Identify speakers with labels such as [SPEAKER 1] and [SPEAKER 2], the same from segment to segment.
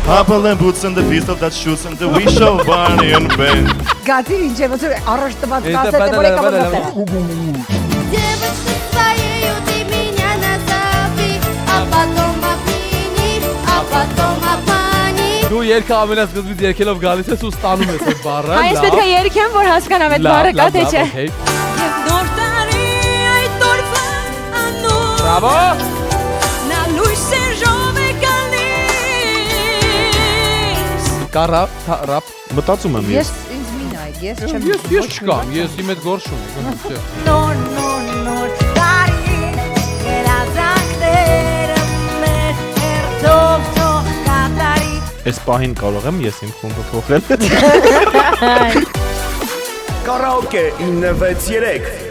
[SPEAKER 1] Purple and boots and the pistol that shoots and the wish of Barney and Ben.
[SPEAKER 2] Գացիր ինչ է ոնց առաջտված կասետ է որ
[SPEAKER 3] Девочка своей ты меня назови, а потом обмани.
[SPEAKER 4] Դու երկը ամենասկզբից երկելով գալիս ես ու ստանում ես այդ բառը։
[SPEAKER 5] Այս պետք է երկեմ, որ հասկանամ այդ բառը կա թե չէ։
[SPEAKER 3] Եվ նոր տարի այդ օրվա անոր
[SPEAKER 4] Բրավո։
[SPEAKER 3] Նա լույս է ժով է գալիս
[SPEAKER 4] Կարապ։
[SPEAKER 1] Մտածում եմ
[SPEAKER 2] Ես ինձ մի նայ, ես չեմ
[SPEAKER 4] Ես չկամ, ես իմ այդ գործ ունեմ։
[SPEAKER 3] Նոր տարի երազանքները մեր հերթով թող կատարի
[SPEAKER 1] Այս պահին կարող եմ ես իմ խումբը փոխել
[SPEAKER 6] Կարաոկե 963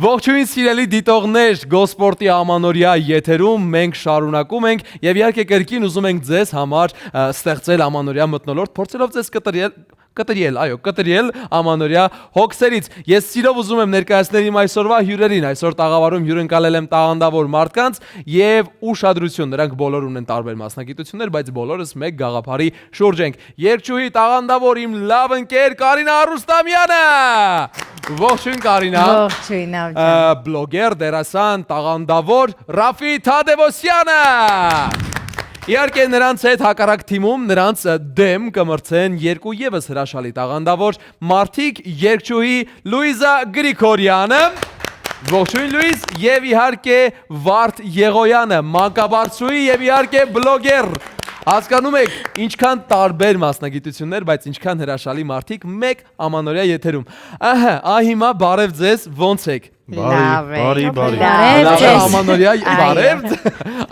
[SPEAKER 4] Ողջույն սիրելի դիտողներ, Գոսպորտի ամանորյա եթերում մենք շարունակում ենք եւ իհարկե կրկին ուզում ենք ձեզ համար ստեղծել ամանորյա մթնոլորտ, փորձելով ձեզ կտրիել ամանորյա հոգսերից։ Ես սիրով ուզում եմ ներկայացնել իմ այսօրվա հյուրերին, այսօր տաղավարում հյուրընկալել եմ տաղանդավոր մարդկանց եւ ուշադրություն, նրանք բոլոր ունեն տարբեր մասնագիտություններ, բայց բոլորս մեկ գաղափարի շուրջ ենք։ Երգչուհի տաղանդավոր իմ լավ ընկեր Կարինա Արուստամյանը։ Ողջույն Կարինա։
[SPEAKER 2] Ողջույն ջան
[SPEAKER 4] Բլոգեր, դերասան, տաղանդավոր Ռաֆի Թադևոսյանը։ Իհարկե նրանց հետ հակառակ թիմում նրանց դեմ կմրցեն երկու եւս հրաշալի տաղանդավոր մարդիկ երգչուհի Լուիզա Գրիգորյանը Ողջույն Լուիզ եւ իհարկե Վարդ Եղոյանը մանկաբարձուհի եւ իհարկե բլոգեր Հասկանում եք ինչքան տարբեր մասնագիտություններ, բայց ինչքան հրաշալի մարդիկ մեկ ամանորյա եթերում։ Ահա, հիմա բարև ձեզ, ոնց եք։
[SPEAKER 1] Բարի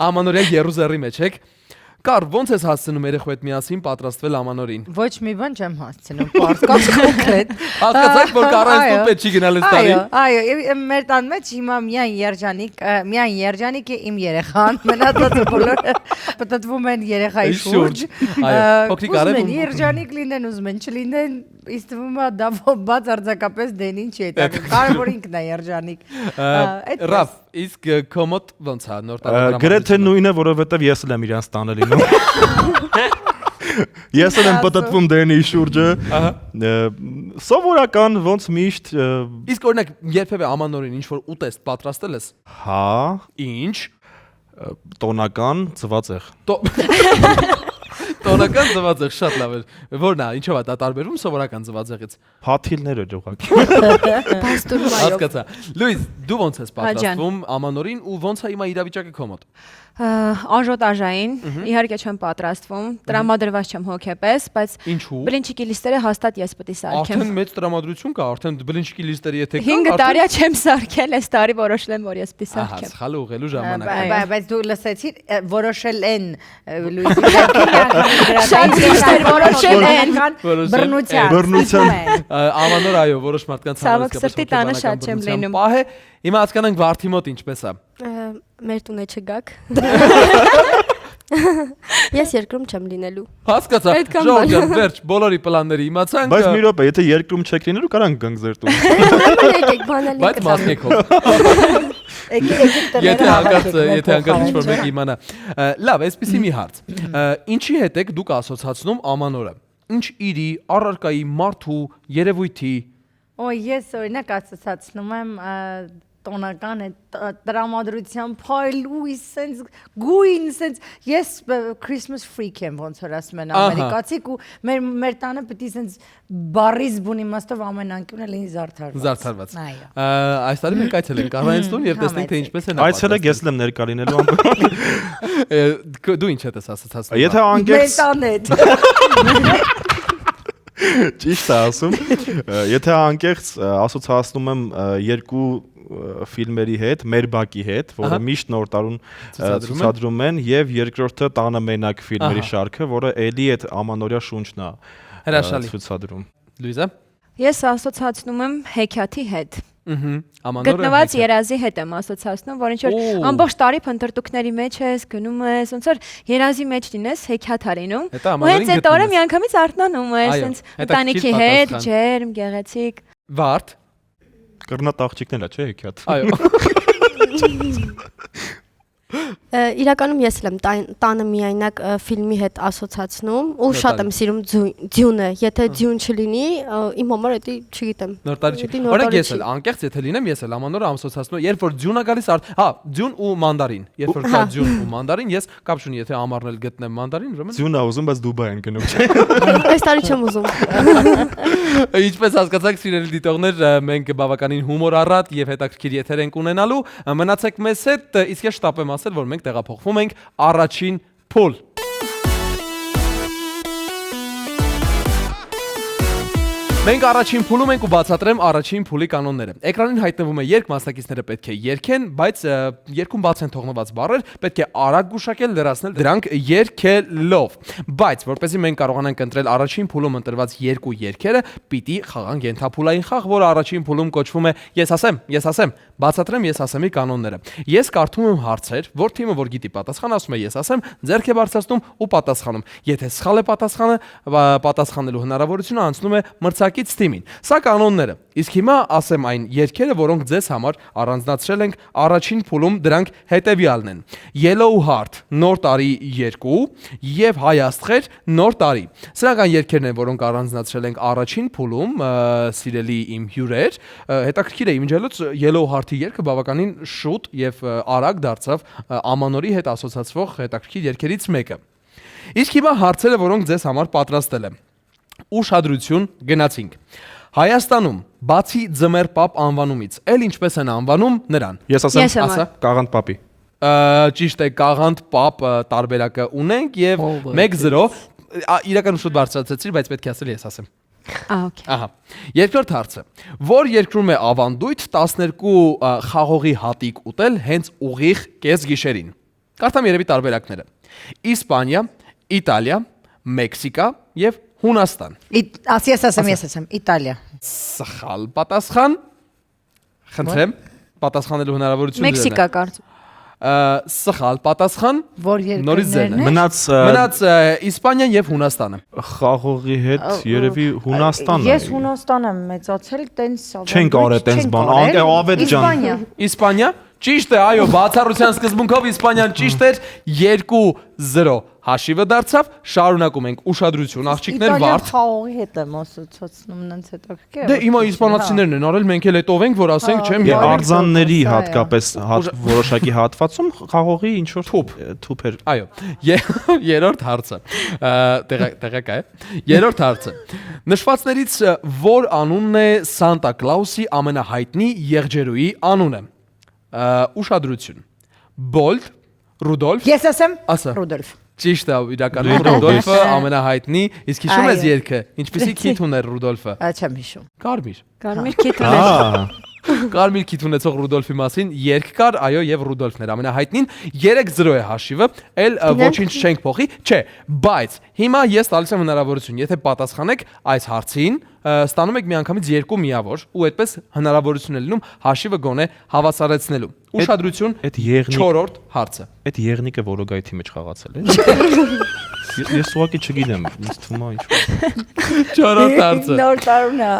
[SPEAKER 4] Ամանորյա երուզերի մեջ եք։ Կար, ոնց ես հասցնում երեխու հետ միասին պատրաստվել ամանորին։
[SPEAKER 2] Ոչ մի բան չեմ հասցնում, պարզկած կոնկրետ
[SPEAKER 4] Հասկացաք, որ կարանց պետք չի գնալ այս տարի։
[SPEAKER 2] Այո, մեր տան մեջ հիմա միայն երջանիկ է իմ երեխան, մնացածը բոլորը պատտվում են երեխայի շուրջ։
[SPEAKER 4] Փոքրիկ արև
[SPEAKER 2] Ուզում են երջանիկ լինեն, ուզում են չլինեն, իսկ թվում է դա բաց արձակապես դենին չի հետագա։ Կարևոր ինքն է երջանիկ։
[SPEAKER 4] Ռաֆ, իսկ կոմոդ ոնց է նոր տարի։
[SPEAKER 1] Գրեթե նույնը, որովհետև ես էլ եմ իրանց տանը լինում Ես էլ եմ պատտվում դենի շուրջը Սովորական ոնց միշտ
[SPEAKER 4] Իսկ օրինակ երբևէ ամանորին ինչ-որ ուտեստ պատրաստել ես։
[SPEAKER 1] Հա
[SPEAKER 4] Ինչ։
[SPEAKER 1] Տոնական ծվածեղ
[SPEAKER 4] Տոնական ծվածեղ շատ լավ է։ Որն է, ինչով է դա տարբերվում սովորական ծվածեղից։
[SPEAKER 1] Փաթիլներ էր ուղղակի
[SPEAKER 4] Հասկացա։ Լուիզ, դու ոնց ես պատրաստվում ամանորին ու ոնց է հիմա իրավիճակը քո մոտ։
[SPEAKER 5] Անժոտաժային, իհարկե չեմ պատրաստվում, տրամադրված չեմ հոգեպես, բայց
[SPEAKER 4] Ինչու։
[SPEAKER 5] բլինչիկի լիստերը հաստատ ես պետք է սարքեմ։
[SPEAKER 4] Արդեն մեծ տրամադրություն կա, արդեն բլինչիկի լիստերը եթե
[SPEAKER 5] 5 տարի չեմ սարքել, այս տարի որոշել եմ, որ ես պետք է
[SPEAKER 4] Ահա,
[SPEAKER 5] սարքեմ։
[SPEAKER 4] սխալ ուղղելու ժամանակը։
[SPEAKER 2] Բայց դու լսեցիր, որոշել են
[SPEAKER 5] Շատ ճիշտ էր, որոշել են։
[SPEAKER 2] բռնության
[SPEAKER 4] Ամանոր այո, որոշ մարդկանց
[SPEAKER 5] Ցավոք սրտի տանը շատ չեմ լինում։
[SPEAKER 4] Պահ է, հիմա հասկանանք Վարդի մոտ ինչպես է։
[SPEAKER 7] Մեր տուն է չգաք։ Ես երկրում չեմ լինելու։
[SPEAKER 4] Հասկացա։ Ժողովուրդ ջան, վերջ, բոլորի պլանները իմացանք։
[SPEAKER 1] Բայց մի րոպե, եթե երկրում չեք լինելու, կարանք գանք ձեր տուն
[SPEAKER 7] Եկեք բանալի
[SPEAKER 4] Բայց մասնիկով։ Եթե հանկարծ ինչ-որ մեկ իմանա։ Լավ, այսպեսի մի հարց։ Ինչի հետ եք դուք ասոցացնում ամանորը։ Ինչ իրի, առարկայի, մարդու, երևույթի։
[SPEAKER 2] Ես օրինակ ասոցացնում եմ տոնական է տրամադրության փայլույս sense գույն sense ես Christmas freak եմ ոնց որ ասում են ամերիկացիք ու մեր տանը պետք է sense բարից բուն իմաստով ամեն անկյունը լինի
[SPEAKER 4] զարդարված այս տարի մենք այցել ենք Կանայից տուն եւ տեսնենք թե ինչպես են
[SPEAKER 1] Այցելեք ես եմ ներկա լինելու
[SPEAKER 4] Դու ինչ ես ասացածում
[SPEAKER 1] Եթե անկեղծ
[SPEAKER 2] մեր տանը հետ
[SPEAKER 1] Ճիշտ է ասում Եթե անկեղծ ասոցացնում եմ երկու ֆիլմերի հետ, մեր բակի հետ, որը միշտ նոր տարուն ցուցադրում են եւ երկրորդը տանը մենակ ֆիլմերի շարքը, որը էլի այդ ամանորյա շունչն է ցուցադրում։
[SPEAKER 4] Լուիզա
[SPEAKER 5] Ես ասոցացնում եմ հեքիաթի հետ։
[SPEAKER 4] Ամանորը
[SPEAKER 5] Գտնված երազի հետ եմ ասոցացնում, որ ինչ որ ամբողջ տարի փնտրտուքների մեջ ես, գնում ես, ոնց որ երազի մեջ լինես, հեքիաթ արինում։ Ու հենց այդ օրը միանգամից արթնանում ես, հենց ընտանիքի հետ, ջերմ, գեղեցիկ։
[SPEAKER 7] Իրականում ես եմ տանը միայնակ ֆիլմի հետ ասոցացնում ու շատ եմ սիրում ձյունը։ Եթե ձյուն չլինի, իմ համար դա չգիտեմ։
[SPEAKER 4] Նոր տարի չի։ Օրինակ ես էլ անկեղծ եթե լինեմ, ես էլ ամանորը ամսոցացնում, երբ որ ձյուն է գալիս, ձյուն ու մանդարին։ Երբ որ կա ձյուն ու մանդարին, ես կապ չունի, եթե ամառն էլ գտնեմ մանդարին, ուրեմն
[SPEAKER 1] ձյունը ուզում, բայց Դուբայ են գնում։
[SPEAKER 7] Այս տարի չեմ ուզում։
[SPEAKER 4] Ինչպես հասկացաք, սիրելի դիտողներ, մենք բավականին հումոր առատ եւ հետաքրքիր եթեր ենք ունենալու։ Մնացեք մեզ հետ, իսկ ես շտապ եմ ասել, որ մենք տեղափոխվում ենք առաջին փուլ։ Մենք առաջին փուլում ենք ու բացատրեմ առաջին փուլի կանոնները։ Էկրանին հայտնվում է երգ, մասնակիցները պետք է երգեն, բայց երգում բաց են թողնված բառեր, պետք է արագ գուշակել, լրացնել դրանք երգելով։ Բայց որպեսզի մենք կարողանանք ընտրել առաջին փուլում ընտրված երկու երգերը, պիտի խաղանք ենթափուլային խաղ, որը առաջին փուլում կոչվում է ես ասեմ, բացատրեմ ես ասեմի կանոնները։ Ես կարդում եմ հարցեր, որ թիմը որ գիտի պատասխան ասում է ես ասեմ, ձեռք է բարձրացնում ու պատասխանում։ Եթե սխալ է պատասխանը, պատասխանելու հնարավորությունը անցնում է մրցակից թիմին։ Սա կանոնները։ Իսկ հիմա ասեմ այն երգերը, որոնք ձեզ համար առանձնացրել ենք առաջին փուլում, դրանք հետևյալն են. Yellow Heart, Նոր տարի 2 եւ Հայ աստղեր, Նոր տարի։ Սրանք այն երգերն են, որոնք առանձնացրել ենք առաջին փուլում, սիրելի իմ հյուրեր։ Հետաքրքիր է իմջելուց Yellow Heart-ի երգը բավականին շուտ եւ արագ դարձավ ամանորի հետ ասոցացվող հետաքրքիր երգերից մեկը։ Իսկ հիմա հարցերը, որոնք ձեզ համար պատրաստել եմ։ Ուշադրություն, գնացինք։ Հայաստանում բացի ձմեռ պապ անվանումից, ել ինչպես են անվանում նրան։
[SPEAKER 1] Ես ասեմ, Կաղանդ պապի։
[SPEAKER 4] Ճիշտ է, Կաղանդ պապ տարբերակը ունենք եւ 1-0, իրականում շուտ բարձրացրեցի, բայց պետք է ասել ես ասեմ։
[SPEAKER 5] Okay։
[SPEAKER 4] Ահա։ Երկրորդ հարցը. Որ երկրում է ավանդույթ 12 խաղողի հատիկ ուտել հենց ուղիղ կեսգիշերին։ Կարդամ երևի տարբերակները։ Իսպանիա, Իտալիա, Մեքսիկա եւ Հունաստան։
[SPEAKER 2] Ես ասեմ, Իտալիա։
[SPEAKER 4] Սխալ պատասխան։ Խնդրեմ, պատասխանելու հնարավորություն ունենա։
[SPEAKER 5] Մեքսիկա կարծում։
[SPEAKER 4] Սխալ պատասխան։
[SPEAKER 2] Որ
[SPEAKER 4] երկրներն են։ Մնաց Իսպանիան եւ Հունաստանը։
[SPEAKER 1] Խաղողի հետ երևի Հունաստանն է։
[SPEAKER 2] Ես Հունաստան եմ մեծացել, տենց
[SPEAKER 1] չենք արել տենց բան, անկեղ ավետ ջան։
[SPEAKER 4] Իսպանիա։ Ճիշտ է, այո, բացառության սկզբունքով Իսպանիան ճիշտ էր 2-0 հաշիվը դարձավ, շարունակում ենք ուշադրություն, աղջիկներ վարդ։
[SPEAKER 2] Խաղողի հետ եմ ասոցացնում նենց հետաքրքիր։
[SPEAKER 4] Դե հիմա իսպանացիներն են արել, մենք էլ հետով ենք, որ ասենք, չեմ,
[SPEAKER 1] արձանների հատկապես որոշակի հատվածում խաղողի ինչ որ թուփ էր։
[SPEAKER 4] Այո, երրորդ հարցը։ Տեղակա է։ Երրորդ հարցը։ Նշվածներից որ անունն է Սանտա Կլաուսի ամենահայտնի եղջերուի անունը։ Ուշադրություն։ Բոլտ, Ռուդոլֆ։
[SPEAKER 2] Ես ասեմ,
[SPEAKER 4] ասա։
[SPEAKER 2] Ռուդոլֆ։
[SPEAKER 4] Ճիշտ է, իրականում Ռուդոլֆը ամենահայտնի, իսկ հիշում ես երգը, ինչպեսի քիթ ուներ Ռուդոլֆը։
[SPEAKER 2] Չեմ հիշում։
[SPEAKER 4] Կարմիր։
[SPEAKER 5] Կարմիր քիթ ուներ։
[SPEAKER 4] Կարմիր քիթ ունեցող Ռուդոլֆի մասին երգ կար, այո, եւ Ռուդոլֆն էր ամենահայտնին, 3-0 է հաշիվը, էլ ոչինչ չենք փոխի, չէ, բայց հիմա ես տալիս եմ հնարավորություն, եթե պատասխանեք այս հարցին, ստանում եք միանգամից 2 միավոր ու այդպես հնարավորություն է լինում հաշիվը գոնե հավասարեցնելու։ Ուշադրություն, 4-րդ հարցը։
[SPEAKER 1] Այդ եղնիկը որոգայթի մեջ խաղացել է։ Ես ուղղակի չգիտեմ, ինձ թվում է ինչ։
[SPEAKER 4] 4-րդ հարցը։
[SPEAKER 2] Նոր տարուն է։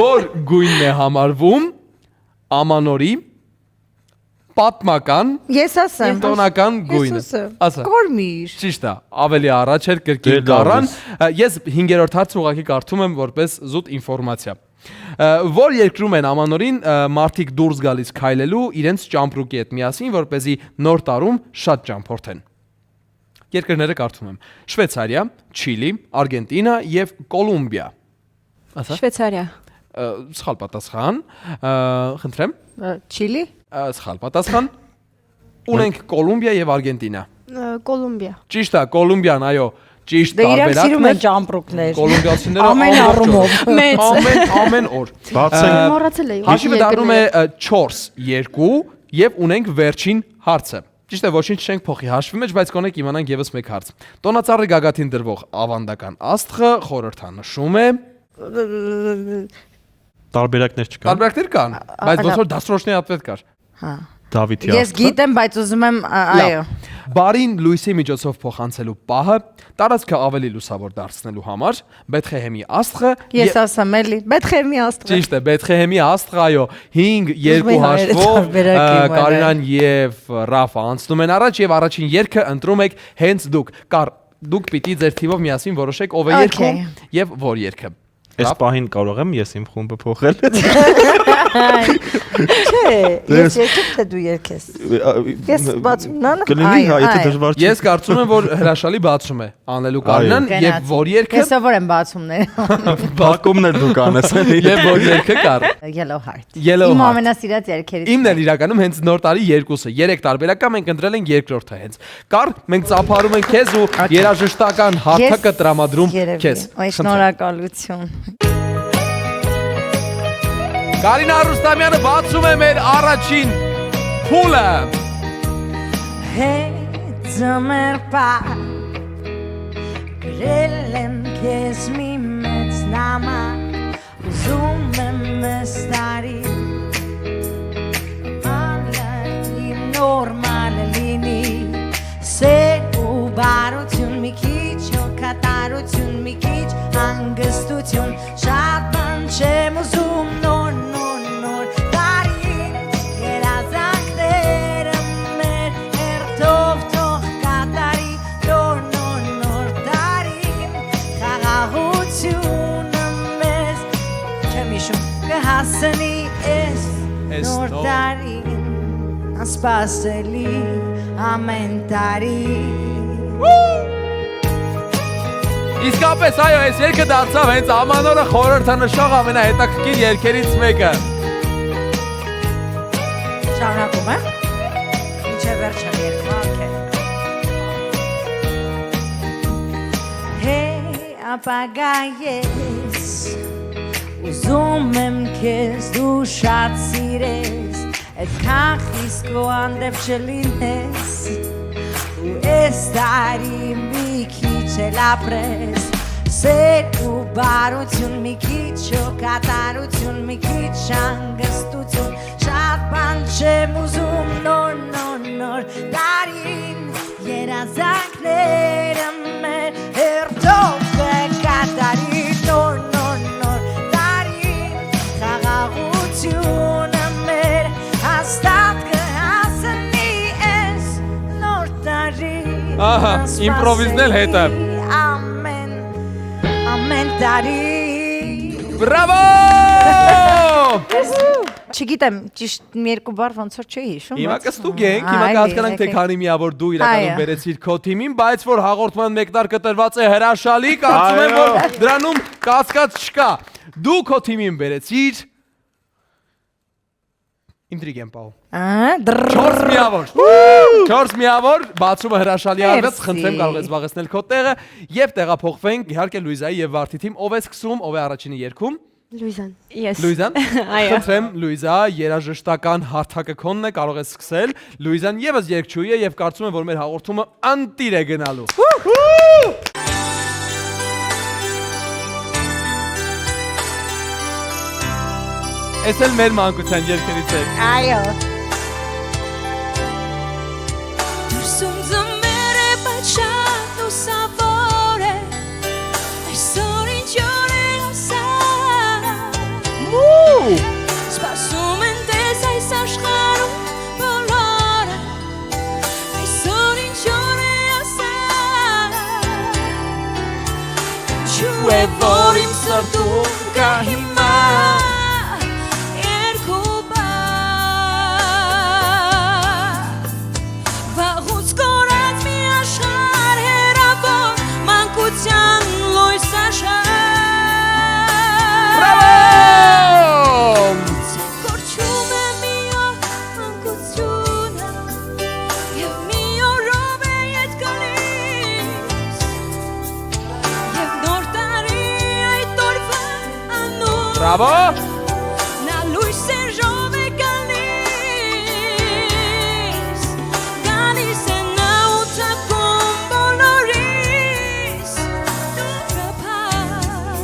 [SPEAKER 4] Որ գույնն է համարվում ամանորի պատմական
[SPEAKER 2] Ես ասեմ
[SPEAKER 4] տոնական գույնը։
[SPEAKER 2] Ասա։ Կարմիր։
[SPEAKER 4] Ճիշտ է, ավելի առաջ էր կրկին կառան։ Ես 5-րդ հարցը ուղղակի կարդում եմ որպես զուտ ինֆորմացիա։ Որ երկրում են ամանորին մարդիկ դուրս գալիս քայլելու իրենց ճամպրուկի հետ միասին, որպեսզի նոր տարում շատ ճամփորդեն։ Երկրները կարդում եմ. Շվեյցարիա, Չիլի, Արգենտինա եւ Կոլումբիա։ Ասա։
[SPEAKER 5] Շվեյցարիա։
[SPEAKER 4] Սխալ պատասխան։ Խնդրեմ։
[SPEAKER 2] Չիլի։
[SPEAKER 4] Սխալ պատասխան։ Ունենք Կոլումբիա եւ Արգենտինա։
[SPEAKER 7] Կոլումբիա։
[SPEAKER 4] Ճիշտ է, Կոլումբիան, այո, ճիշտ
[SPEAKER 2] տարբերակն է։ Դե իրենք սիրում են ճամպրուկներ։
[SPEAKER 4] Կոլումբիացիները
[SPEAKER 2] ամեն առումով
[SPEAKER 5] մեծ
[SPEAKER 4] ամեն օր։
[SPEAKER 1] Բացենք։
[SPEAKER 7] Մոռացել էի։
[SPEAKER 4] Հաշիվը դառնում է 4-2 եւ ունենք վերջին հարցը։ Ճիշտ է, ոչինչ չենք փոխի հաշվի մեջ, բայց կոնեք իմանանք եւս մեկ հարց։ Տոնածառի գագաթին դրվող ավանդական աստղը խորհրդանշում է
[SPEAKER 1] տարբերակներ չկան։
[SPEAKER 4] Տարբերակներ կան, բայց ոնց որ դասրոշնի ատվետ կար։
[SPEAKER 2] Հա։
[SPEAKER 1] Դավիթի
[SPEAKER 2] Ես գիտեմ, բայց ուզում եմ, այո։
[SPEAKER 4] բարին լույսի միջոցով փոխանցելու պահը, տարածքը ավելի լուսավոր դարձնելու համար, Բեթխեհեմի աստղը
[SPEAKER 2] Ես ասեմ էլի, Բեթխեհեմի աստղը։
[SPEAKER 4] Ճիշտ է, Բեթխեհեմի աստղը, այո, 5-2 հաշվով Կարինան եւ Ռաֆա անցնում են առաջ եւ առաջին երգը ընտրում եք հենց դուք։ Դուք պիտի ձեր թիմով միասին որոշեք ով է երգում եւ որ երգը։
[SPEAKER 1] Այս պահին կարող եմ ես իմ խումբը փոխել։
[SPEAKER 2] Չէ, ես երկեք թե դու երկես։ Ես բացում եմ,
[SPEAKER 1] կլինի, հա, եթե դժվար չի։
[SPEAKER 4] Ես կարծում եմ, որ հրաշալի բացում է անելու Կարինան եւ որ երգը
[SPEAKER 2] Ես սովոր եմ բացումները։
[SPEAKER 1] Բակումներ դու կանես էլի։
[SPEAKER 4] եւ որ երգը կար։
[SPEAKER 2] Yellow Heart։
[SPEAKER 4] Yellow
[SPEAKER 2] Իմ
[SPEAKER 4] Heart։
[SPEAKER 2] ամենասիրած երգերից։
[SPEAKER 4] Իմն էլ իրականում հենց նոր տարի երկուսը, 3 տարբերակա մենք ընտրել ենք երկրորդը հենց։ Կար, մենք ծափարում ենք քեզ ու երաժշտական հարթակը տրամադրում քեզ։
[SPEAKER 2] Այ շնորհակալություն։
[SPEAKER 4] Կարինա Ռուստամյանը բացում է մեր առաջին փուլը։
[SPEAKER 3] Ձմեր պար գրել եմ քեզ մի մեծ նամակ ուզում եմ նստարի անլայնի նորմալ լինի սեր ու բարություն մի քիչ հոգատարություն մի քիչ հանգստություն շատ բան չեմ ուզում նոր հասնի ես նոր տարին ասպասելի ամեն տարի
[SPEAKER 4] Իսկապես այո, այս երգը դարձավ հենց ամանորը խորհրդանշող ամենահետաքրքիր երգերից մեկը։
[SPEAKER 3] Շարունակում եմ։ Ինչե վերջը երգը, Հեյ ապագա ես Ուզում եմ քեզ դու շատ սիրես Այդքան խիստ քո հանդեպ չլինես Ու ես տարի մի քիչ էլ ապրես Սեր ու բարություն մի քիչ հոգատարություն մի քիչ հանգստություն Շատ բան չեմ ուզում նոր տարին Երազանքները մեր հերթով կկատարի նոր Խաղաղությունը մեր հաստատ կհասնի ես նոր տարի
[SPEAKER 4] Ահա, իմպրովիզնել հետը
[SPEAKER 3] Ամեն տարի
[SPEAKER 4] Բրավո!
[SPEAKER 2] Չգիտեմ, ճիշտ մի երկու բառ ոնց որ չի հիշում
[SPEAKER 4] Հիմա կստուգենք, հիմա կհասկանանք թե քանի միավոր դու իրականում բերեցիր քո թիմին, բայց որ հաղորդման մեկնարկը կտրված է հրաշալի, կարծում եմ որ դրանում կասկած չկա Դու քո թիմին բերեցիր Ինտրիգ եմ պահում 4 միավոր 4 միավոր, բացումը հրաշալի արվեց, խնդրեմ կարող ես զբաղեցնել քո տեղը եւ տեղափոխվենք իհարկե Լուիզայի եւ Վարդի թիմ, ով է սկսում, ով է առաջինը երգում
[SPEAKER 7] Լուիզան
[SPEAKER 5] Ես
[SPEAKER 4] Լուիզան,
[SPEAKER 5] Այո
[SPEAKER 4] խնդրեմ Լուիզա, երաժշտական հարթակը քոնն է, կարող ես սկսել Լուիզան եւս երգչուհի է եւ կարծում եմ որ մեր հաղորդումը անտիր է գնալու Ես էլ մեր մանկության երգերից է
[SPEAKER 2] Այո
[SPEAKER 3] Դուրսում ձմեր է բայց շատ լուսավոր է Այսօր ինչ օր է ասա Սպասում են տես այս աշխարհում բոլորը Այսօր ինչ օր է ասա Ինչու է որ իմ սրտում կա հիմա
[SPEAKER 4] Bravo!
[SPEAKER 3] Na luz se jove galis Galis e na uta bonoris Nunca paz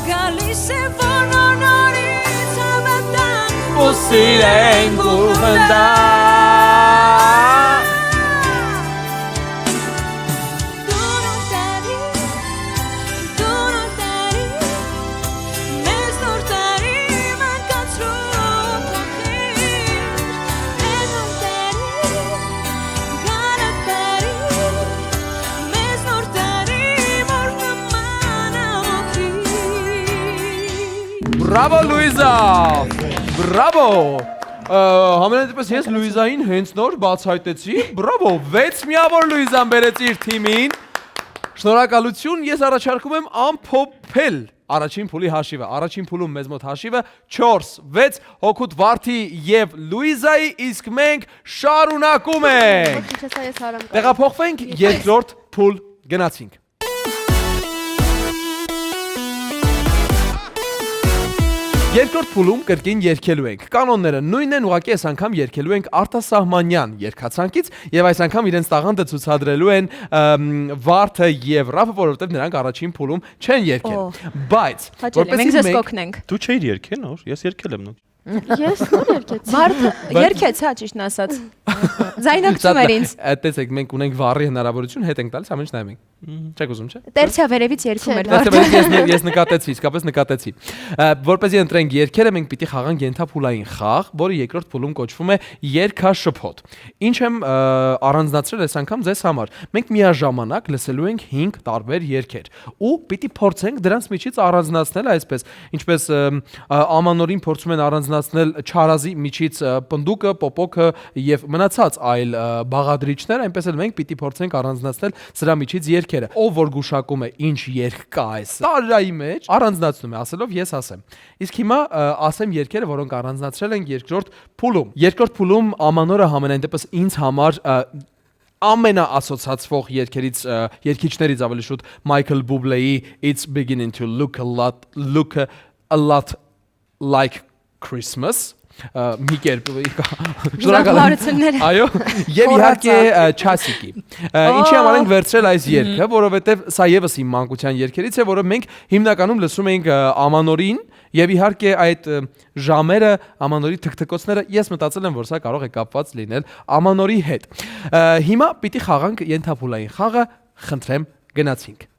[SPEAKER 3] Galis e bonoris Abatan
[SPEAKER 4] O silen kurbandan Բրավո Լուիզա։ Բրավո։ Համենայն դեպս ես Լուիզային հենց նոր բացահայտեցի։ Բրավո, 6 միավոր Լուիզան բերեց իր թիմին։ Շնորհակալություն, ես առաջարկում եմ ամփոփել առաջին փուլի հաշիվը։ Առաջին փուլում մեզ մոտ հաշիվը 4-6 հոգուտ Վարդի եւ Լուիզայի, իսկ մենք շարունակում ենք։ Տեղափոխվենք երկրորդ փուլ գնացինք։ Երկրորդ փուլում կրկին երգելու ենք։ Կանոնները նույնն են, ուղղակի այս անգամ երգելու ենք արտասահմանյան երգացանկից եւ այս անգամ իրենց տաղանդը ցուցադրելու են Վարդը եւ Ռաֆը, որովհետեւ նրանք առաջին փուլում չեն երգել։ Բայց
[SPEAKER 5] որպեսզի մենք կօգնենք։
[SPEAKER 1] Դու չէիր երգել նոր, ես երգել եմ նոր։
[SPEAKER 7] Ես նոր երկեցի։
[SPEAKER 5] Վարդը երկեց, հա, ճիշտն ասած։ Զայնակցում էր ինձ։
[SPEAKER 4] Տեսեք, մենք ունենք վառի հնարավորություն, հետ ենք տալիս, ամեն ինչ նայում ենք։ Չեք ուզում, չէ՞։
[SPEAKER 5] Տերցիա վերևից երկում էր
[SPEAKER 4] Վարդը։
[SPEAKER 5] Վարդը։
[SPEAKER 4] Ես նկատեցի, իսկապես նկատեցի։ Որպեսզի ընտրենք երգերը, մենք պիտի խաղանք ենթափուլային խաղ, որը երկրորդ փուլում կոչվում է երգաշփոթ։ Ինչ եմ առանձնացրել այս անգամ ձեզ համար։ Մենք միաժամանակ լսելու ենք 5 տարբեր երգեր ու պիտի փորձենք դրանց միջից առանձնացնել այսպես, ինչպես ամանորին փորձում են առանձնացնել չարազի միջից պնդուկը, պոպոկը եւ մնացած այլ բաղադրիչներ, այնպես էլ մենք պիտի փորձենք առանձնացնել սրա միջից երգերը։ Ով որ գուշակում է ինչ երգ կա այս տարրայի մեջ, առանձնացնում է, ասելով ես ասեմ։ Իսկ հիմա ասեմ երգերը, որոնք առանձնացրել ենք երկրորդ փուլում։ Երկրորդ փուլում ամանորը համենայն դեպս ինձ համար ամենաասոցացվող երգիչներից ավելի շուտ Michael Bublé-ի It's beginning to look a lot like Christmas մի կերպ
[SPEAKER 5] Շնորհակալություն։
[SPEAKER 4] Այո, եւ իհարկե Չասիկի։ Ինչի համար ենք վերցրել այս երգը, որովհետեւ սա եւս իմ մանկության երգերից է, որը մենք հիմնականում լսում էինք ամանորին եւ իհարկե այդ ժամերը ամանորի թքթքոցները ես մտածել եմ, որ սա կարող է կապված լինել ամանորի հետ։ Հիմա պիտի խաղանք ենթափուլային խաղը, խնդրեմ գնացինք։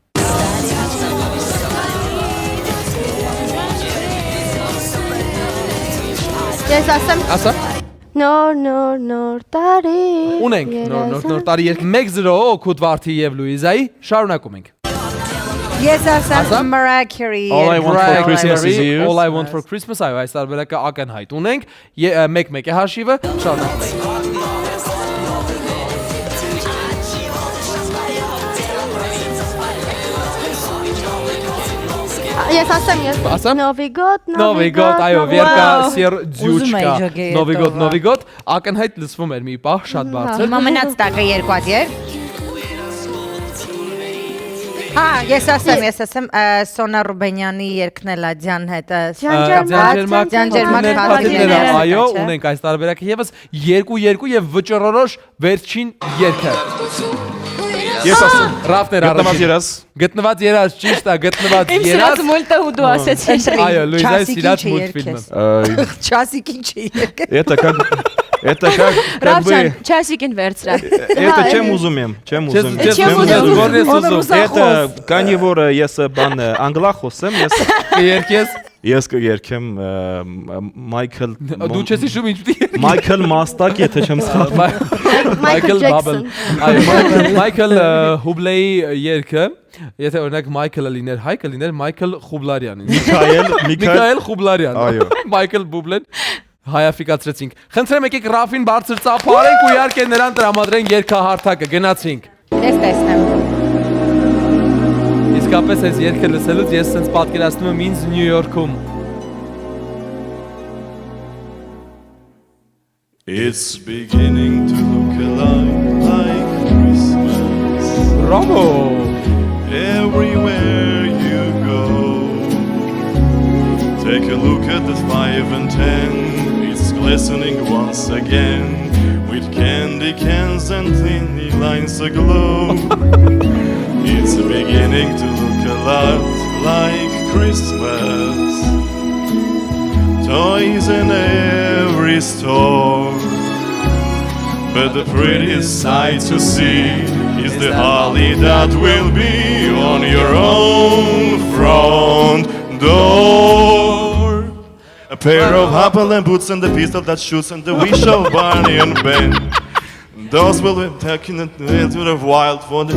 [SPEAKER 7] Ես ասեմ։
[SPEAKER 4] Ասա։
[SPEAKER 7] Նոր տարի։
[SPEAKER 4] Ունենք նոր տարի երգ 1-0 օգուտ Վարդի եւ Լուիզայի, շարունակում ենք։
[SPEAKER 2] Ես ասեմ Mariah Carey։
[SPEAKER 1] All I want for Christmas is you։
[SPEAKER 4] All I want for Christmas, այո, այս տարբերակը ակնհայտ ունենք։ 1-1 է հաշիվը, շարունակում ենք։
[SPEAKER 7] Ես ասեմ։ Новый год,
[SPEAKER 4] այո, Վերկա Սերդյուչկա։ Новый год, ակնհայտ լսվում էր մի պահ, շատ բարձր։
[SPEAKER 2] Հիմա մնաց տակը երկու հատ երգ։ Հա, ես ասեմ Սոնա Ռուբենյանի երգն է Լադյան հետ։ Ջանջերմակ
[SPEAKER 4] հատները, այո, ունենք այս տարբերակը եւս 2-2 եւ վճռորոշ վերջին երգը։
[SPEAKER 1] Ես ասում
[SPEAKER 4] Ռաֆներ
[SPEAKER 1] առաջին
[SPEAKER 4] գտնված երազ, ճիշտ է, գտնված
[SPEAKER 5] Իմ
[SPEAKER 4] երազ։
[SPEAKER 5] սիրած մուլտը ու դու ասեցի։
[SPEAKER 4] Այո, Լուիզայի սիրած մուլտֆիլմը։
[SPEAKER 2] Չասիկին չի երգել։
[SPEAKER 1] Это как бы
[SPEAKER 5] Չասիկին վերցրա։
[SPEAKER 1] это чем ուզում եմ։ Это քանի որ ես բան անգլախոս եմ, ես
[SPEAKER 4] կերկես
[SPEAKER 1] Ես կերկեմ Michael
[SPEAKER 4] Դու չես հիշում ինչ պիտի
[SPEAKER 1] Michael Mastակ, եթե չեմ սխալվում։
[SPEAKER 4] Michael Bubble։ Michael Bublé-ի երգը, եթե օրինակ Michael-ը լիներ հայ, կլիներ Michael Խուբլարյան։ Միքայել Խուբլարյան։ Այո։ Michael Bublé-ն հայաֆիկացրեցինք։ Խնդրեմ եկեք Ռաֆին բարձր ծափարենք ու իհարկե նրան տրամադրենք երգահարթակը։ Գնացինք։
[SPEAKER 2] Ես տեսնեմ։
[SPEAKER 4] Իսկապես այս երգը լսելուց ես սենց պատկերացնում եմ ինձ Նյու Յորքում։
[SPEAKER 8] It's beginning to look a lot like Christmas.
[SPEAKER 4] Bravo!
[SPEAKER 8] Everywhere you go, take a look at the 5 and 10. It's glistening once again with candy cans and thin lines aglow. It's beginning to look a lot like Christmas. Toys in every store, but the prettiest sight to see is the holly that will be on your own front door. A pair of Hopalong boots and the pistol that shoots and the wish of Barney and Ben. Those will be taken into the wild for the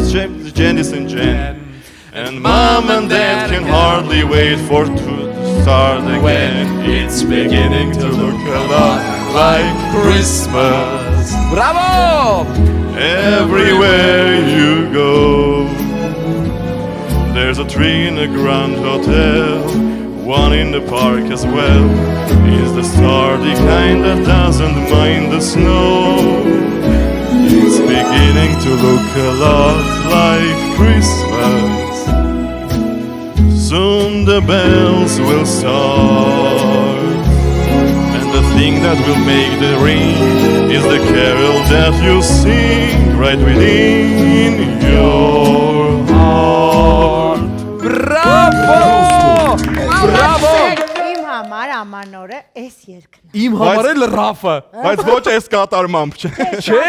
[SPEAKER 8] Janice and Jen. And Mom and Dad can hardly wait for to start again. It's beginning to look a lot like Christmas.
[SPEAKER 4] Bravo!
[SPEAKER 8] Everywhere you go, there's a tree in a grand hotel, one in the park as well. Is the sturdy kind that doesn't mind the snow. It's beginning to look a lot like Christmas. Soon the bells will start, and the thing that will make the ring is the carol that you sing right within your heart.
[SPEAKER 4] Bravo! Bravo!
[SPEAKER 2] Իմ համար ամանորը էս երկն է։
[SPEAKER 4] Իմ համար էլ ռաֆը։
[SPEAKER 1] Բայց ոչ այս կատարմամբ չէ։
[SPEAKER 4] Չէ։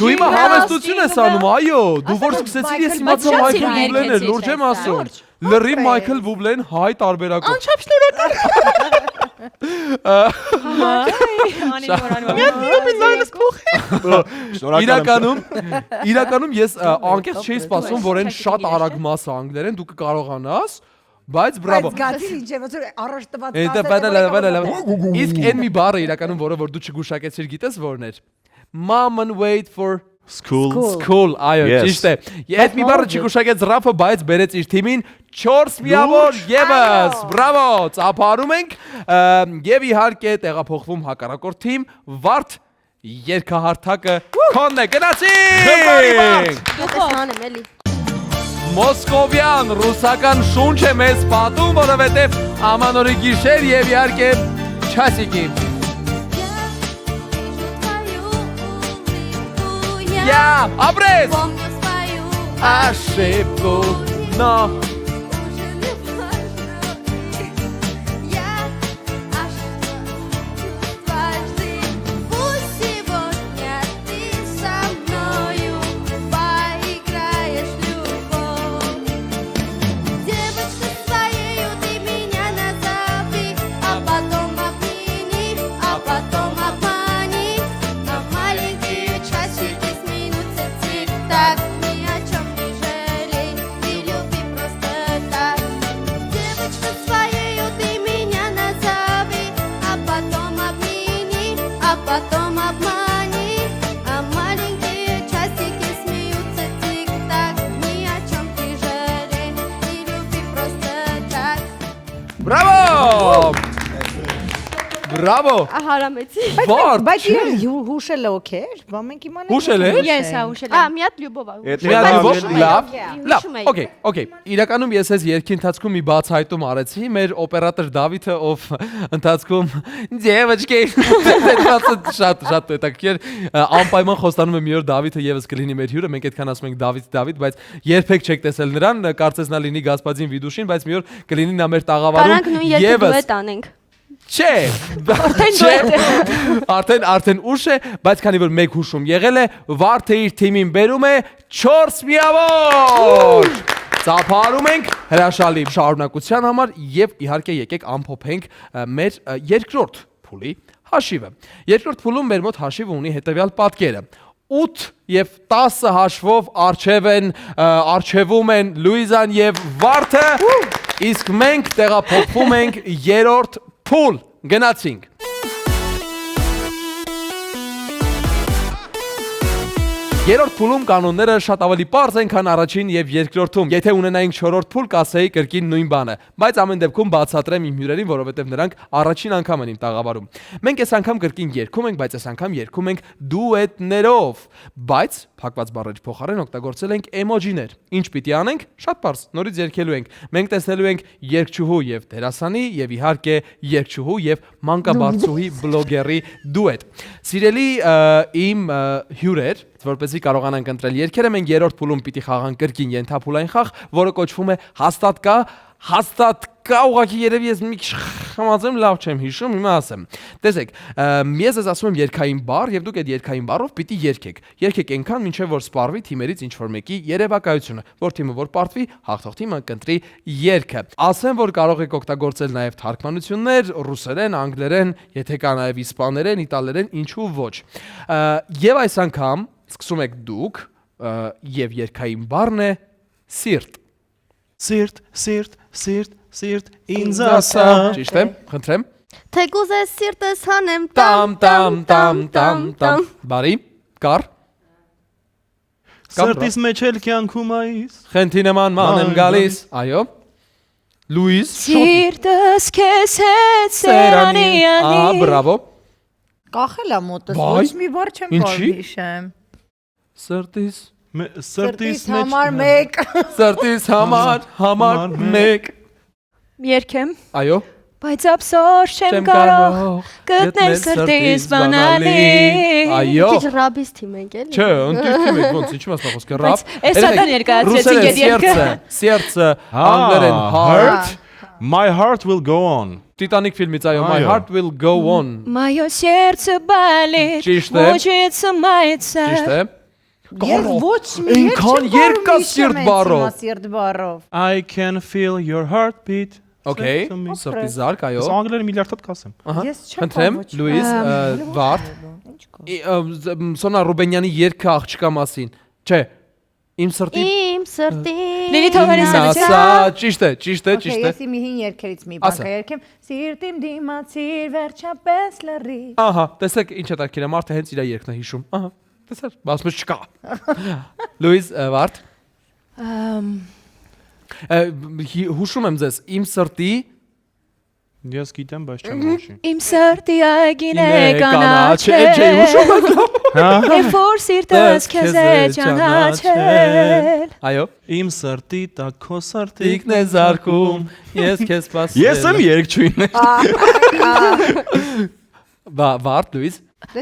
[SPEAKER 4] Դու իմ հավաստություն ես անում, այո, դու որ սկսեցիր ես իմացա Մայքլ Բուբլեն էր, լուրջ եմ ասում։ Լրիվ Մայքլ Բուբլեն հայ տարբերակով։ Անչափ շնորհակալ։ Իրականում ես անկեղծ չէի սպասում, որ այն շատ արագ մասը անգլերեն դու կկարողանաս, բայց բրավո։
[SPEAKER 2] Բայց գացի ինչ է, ոնց որ առաջ տված
[SPEAKER 4] Իսկ այն մի բառը իրականում, որը որ դու չգուշակեցիր, գիտես որն էր։ Mom and wait for School, այո, ճիշտ է։ Այդ մի բառը չգուշակեց Ռաֆը, բայց բերեց իր թիմին 4 միավոր եւս։ Բրավո, ծափարում ենք եւ իհարկե տեղափոխվում հակառակորդ թիմ Վարդ երկհարթակը քոնն է գնացինք։
[SPEAKER 7] Տեսանեմ էլի։
[SPEAKER 4] Մոսկովյան ռուսական շունչ է մեզ պատում, որովհետեւ ամանորի գիշեր եւ իհարկե չասիկի։ Я обрез ошибку, но Bravo! Bravo!
[SPEAKER 7] Ահարամեցի։
[SPEAKER 2] Բայց հուշել է օքեր, բա մենք իմանանք։
[SPEAKER 4] Հուշել է։
[SPEAKER 5] Ես հա ուշել եմ։
[SPEAKER 7] Միատ լյուբով։
[SPEAKER 4] Լավ, okay, իրականում ես այս երկի ընթացքում մի բացահայտում արեցի, մեր օպերատոր Դավիթը, ով ընթացքում Девочки, շատ հետաքրքիր, անպայման խոստանում եմ մի օր Դավիթը եւս կլինի մեր հյուրը, մենք այդքան ասում ենք Դավիթ, բայց երբեք չեք տեսել նրան, կարծես նա լինի Գասպադին Վիդուշին, բայց մի օր կլինի նա մեր տաղավարում եւս Չէ, արդեն ուշ է, բայց քանի որ մեկ հուշում եղել է, Վարդը իր թիմին բերում է 4 միավոր։ Ծափարում ենք հրաշալի շարունակության համար եւ իհարկե եկեք ամփոփենք մեր երկրորդ փուլի հաշիվը։ Երկրորդ փուլում մեր մոտ հաշիվը ունի հետեւյալ պատկերը։ 8 եւ 10 հաշվով արչեվում են Լուիզան եւ Վարդը, իսկ մենք տեղափոխվում ենք երրորդ փուլ, գնացինք։ Երրորդ փուլում կանոնները շատ ավելի պարզ են, քան առաջին եւ երկրորդում։ Եթե ունենայինք չորրորդ փուլ, կասեի կրկին նույն բանը, բայց ամեն դեպքում բացատրեմ իմ հյուրերին, որովհետեւ նրանք առաջին անգամ են իմ տաղավարում։ Մենք այս անգամ կրկին երգում ենք, բայց այս անգամ երգում ենք դուետներով, բայց փակված բառերի փոխարեն օգտագործել ենք էմոջիներ։ Ինչ պիտի անենք։ Շատ պարզ, նորից երգելու ենք։ Մենք տեսնելու ենք երգչուհու եւ դերասանի եւ իհարկե երգչուհու եւ մանկաբարձուհի բլոգերի դուետ։ Սիրելի իմ հյուրեր, որպեսզի կարողանանք ընտրել երգերը, մենք երրորդ փուլում պիտի խաղանք կրկին ենթափուլային խաղ, որը կոչվում է հաստատ կա ուղղակի երևի ես մի քիչ խմացեմ, լավ չեմ հիշում, հիմա ասեմ։ Տեսեք, ես ես ասում եմ երգային բառ եւ դուք այդ երգային բառով պիտի երգեք։ Երգեք այնքան, մինչեւ որ սպառվի թիմերից ինչ որ մեկի երևակայությունը, որ թիմը որ պարտվի, հաղթող թիմը կընտրի երգը։ Ասեմ, որ կարող եք օգտագործել նաեւ թարգմանություններ, ռուսերեն, անգլերեն, եթե կա նաեւ իսպաներեն, իտալերեն, ինչու ոչ։ Եվ այս անգամ սկսում եք դուք եւ երգային բառն է սիրտ։
[SPEAKER 8] Սիրտ,
[SPEAKER 1] սիրտ ինձ ասա։
[SPEAKER 4] Ճիշտ է, խնդրեմ։
[SPEAKER 7] Թեկուզ է սիրտս հանեմ
[SPEAKER 4] Տամ։ Բարի, կար։
[SPEAKER 1] Սրտիս մեջ էլ կյանքում այս։
[SPEAKER 4] Խենթի նման ման եմ գալիս։ Այո։ Լուիս։
[SPEAKER 5] Սիրտս քեզ հետ սերանի
[SPEAKER 4] Ահա, բրավո։
[SPEAKER 2] Կախել է մոտս,
[SPEAKER 4] Բայ,
[SPEAKER 2] ոչ մի բառ չեմ
[SPEAKER 4] ինչի՞։
[SPEAKER 2] կարող հիշեմ։
[SPEAKER 4] Սրտիս
[SPEAKER 2] Սրտիս համար մեկ։
[SPEAKER 4] Սրտիս համար մեկ։
[SPEAKER 5] Երկեմ
[SPEAKER 4] Այո։
[SPEAKER 5] Բայց ափսոս չեմ կարող գտնել սրտիս բանալի
[SPEAKER 4] Այո։
[SPEAKER 7] Քիչ ռաբիս թիմ ենք էլի։
[SPEAKER 4] Չէ, ընդդիմի մեկ ոնց ինչի՞ մասնա խոսքը ռապ։
[SPEAKER 5] Այս սատան ներկայացրեցին այդ երկը։
[SPEAKER 4] Սերտը, անգլերեն heart,
[SPEAKER 1] My heart will go on։
[SPEAKER 4] Տիտանիկ ֆիլմից այո, My
[SPEAKER 1] Այո.
[SPEAKER 4] heart will go on։
[SPEAKER 5] Մայո сердце болит,
[SPEAKER 4] Ճիշտ է։
[SPEAKER 5] мучается мается։
[SPEAKER 4] Ճիշտ է։
[SPEAKER 2] Ես ոչ մի
[SPEAKER 4] Այնքան երկա սիրտ բառով։
[SPEAKER 2] Սիրտ բառով։
[SPEAKER 1] I can feel your heartbeat։
[SPEAKER 4] Okay, սրտի զարկ, այո։
[SPEAKER 1] Ես անգլերեն միլիարդ հատ կասեմ։
[SPEAKER 2] Ես չեմ
[SPEAKER 4] Խնդրեմ, Լուիս, Վարդ։ Սոնա Ռուբենյանի երգը աղջկա մասին։ Չէ, իմ սրտի
[SPEAKER 7] Իմ սրտի։
[SPEAKER 5] Լիլիթ Հովհաննիսյանը, չէ՞։
[SPEAKER 4] Ասա, ճիշտ է։
[SPEAKER 2] Ես իմ հին երկերից մի բան կերքեմ։ Սիրտիմ դիմացիր վերջապես լռի։
[SPEAKER 4] Ահա, տեսեք ինչ է տակիրը, մարդը հենց իր երգն է հիշում։ Ահա, տեսար, ասում չկա։ Լուիս, Վարդ։ Հուշում եմ ձեզ, իմ սրտի
[SPEAKER 1] Ես գիտեմ, բայց չեմ հիշի։
[SPEAKER 5] Իմ սրտի այգին է
[SPEAKER 4] կանաչել։ Չէ,
[SPEAKER 5] կանաչել։
[SPEAKER 4] հուշում եմ։
[SPEAKER 5] Երբ որ սիրտս քեզ է ճանաչել։
[SPEAKER 4] Այո։
[SPEAKER 1] Իմ սրտի տակ քո սրտիկն
[SPEAKER 4] Տիկն է զարկում, ես քեզ սպասել։
[SPEAKER 1] Ես եմ երկչույն։
[SPEAKER 4] Վարդ, Լուիս։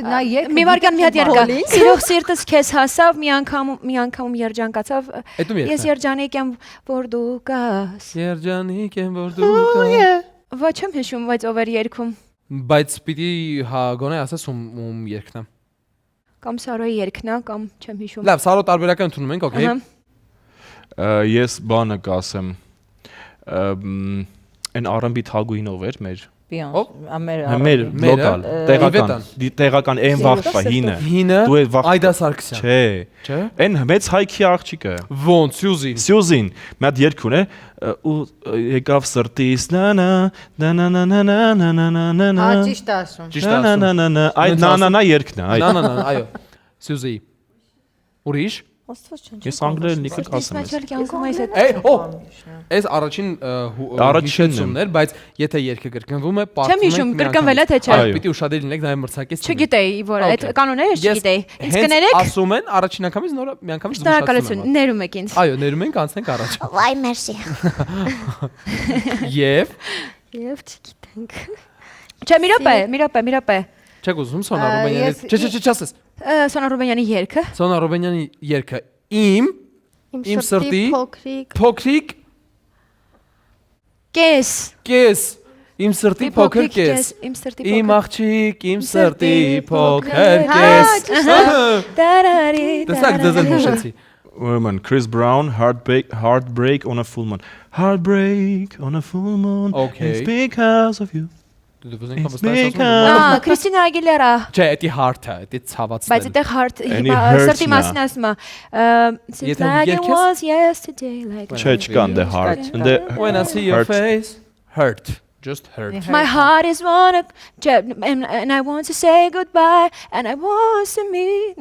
[SPEAKER 2] Նա երգ
[SPEAKER 5] Մի վարքան մի հատ երկա։ Սիրող սիրտս քեզ հասավ, մի անգամ երջանկացավ։
[SPEAKER 4] Էդ ում
[SPEAKER 5] Ես
[SPEAKER 4] երգն
[SPEAKER 5] երջանիկ եմ, որ դու կաս։
[SPEAKER 4] Երջանիկ եմ, որ դու կաս։
[SPEAKER 5] Ոչ եմ հիշում, բայց ով էր երգում։
[SPEAKER 4] Բայց պիտի հա գոնե ասես ում երգն է։
[SPEAKER 5] Կամ Սարոյի երգն է, կամ չեմ հիշում։
[SPEAKER 4] Լավ, Սարո տարբերակը ընդունում ենք, օքեյ։
[SPEAKER 1] Ես բանը կասեմ։ Այն R&B թագուհինով էր մեր մեր լոկալ տեղական այն վաղտվա հինը
[SPEAKER 4] Հինը
[SPEAKER 1] դու այդ վաղ
[SPEAKER 4] Այդա Սարգսյան։
[SPEAKER 1] չէ այն մեծ հայքի աղջիկը
[SPEAKER 4] Ոնց Սյուզին։
[SPEAKER 1] Սյուզին մի հատ երգ ունե ու եկավ սրտիս նանա նանա
[SPEAKER 2] ճիշտ ասում։
[SPEAKER 4] Ճիշտ ասում։
[SPEAKER 1] այդ նանա երգն է այդ
[SPEAKER 4] Նանա, այո։ Սյուզի։ Ուրիշ։
[SPEAKER 1] ես անգլերեն լիքը կասեմ
[SPEAKER 5] Մաչալ կյանքում այս հետ։
[SPEAKER 4] Այս առաջին հիշեցումն էր, բայց եթե երգը կրկնվում է,
[SPEAKER 5] Չեմ հիշում, կրկնվել է թե չէ։
[SPEAKER 4] Պիտի ուշադիր լինեք նաև մրցակից։
[SPEAKER 5] Չգիտեի, որ այդ կանոնները չգիտեի։ Ինձ կներեք։
[SPEAKER 4] Ասում են առաջին անգամից նորը մի անգամից
[SPEAKER 5] Շնորհակալություն, ներում եք ինձ։
[SPEAKER 4] Այո, ներում ենք, անցնենք առաջ։
[SPEAKER 7] Վայ, մերսի։
[SPEAKER 4] Եվ
[SPEAKER 7] Եվ չգիտենք։
[SPEAKER 5] Չէ, մի րոպե։
[SPEAKER 4] չեք ուզում Սոնա Ռուբենյանի։ Չէ, չասես։
[SPEAKER 5] Սոնա Ռուբենյանի երգը։
[SPEAKER 4] Սոնա Ռուբենյանի երգը իմ սրտի փոքրիկ կես իմ սրտի փոքր կես
[SPEAKER 5] Իմ սրտի
[SPEAKER 4] իմ աղջիկ իմ սրտի փոքր կես Տեսակ դեզ հուշեցի
[SPEAKER 1] Woman, Chris Brown, Heartbreak on a Full Moon. Heartbreak on a Full Moon.
[SPEAKER 4] Okay.
[SPEAKER 1] It's because of you.
[SPEAKER 4] Դու դուզենք համստացած
[SPEAKER 5] Քրիստինա Ագիլերա։
[SPEAKER 4] Չէ, դա հարթը, դա ցավացնել։
[SPEAKER 5] Բայց այդտեղ հարթ սրտի մասին ասում է։
[SPEAKER 4] Եթե
[SPEAKER 5] Like it
[SPEAKER 4] երգես-
[SPEAKER 5] was yesterday like
[SPEAKER 1] Չէ, չկան the heart. And the
[SPEAKER 4] When I see your
[SPEAKER 1] hurt.
[SPEAKER 4] face hurt just hurt
[SPEAKER 5] My heart is and I want to say goodbye and I want to meet